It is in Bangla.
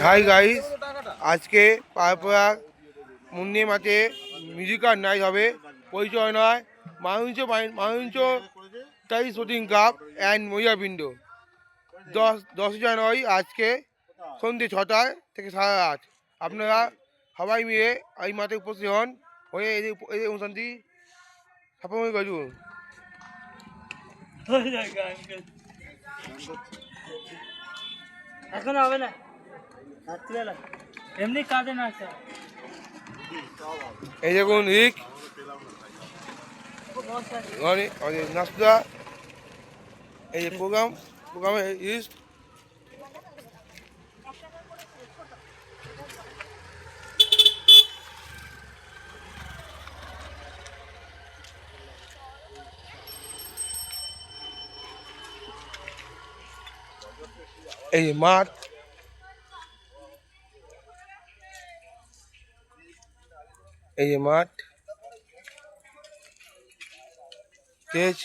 হাই গাইস, আজকে পাড়াপাড়া মুন্নি মাঠে মিউজিক্যাল নাইট হবে। পরিচয় নয় মায়ুঞ্চ তাই শুটিং কাপ অ্যান্ড মহিলাবৃন্দ 10 জানুয়ারি আজকে সন্ধ্যে 6টা থেকে 8:30 আপনারা সবাই মিলে এই মাঠে উপস্থিত হন হয়ে এই অনুষ্ঠানটি সাফল্য করুন। এখন হবে না, এমনি কাজে না। এই দেখুন রিক নাস্তা, এই যে প্রোগ্রামে লিস্ট। এই যে মাঠ, এই যে মাঠ, স্টেজ।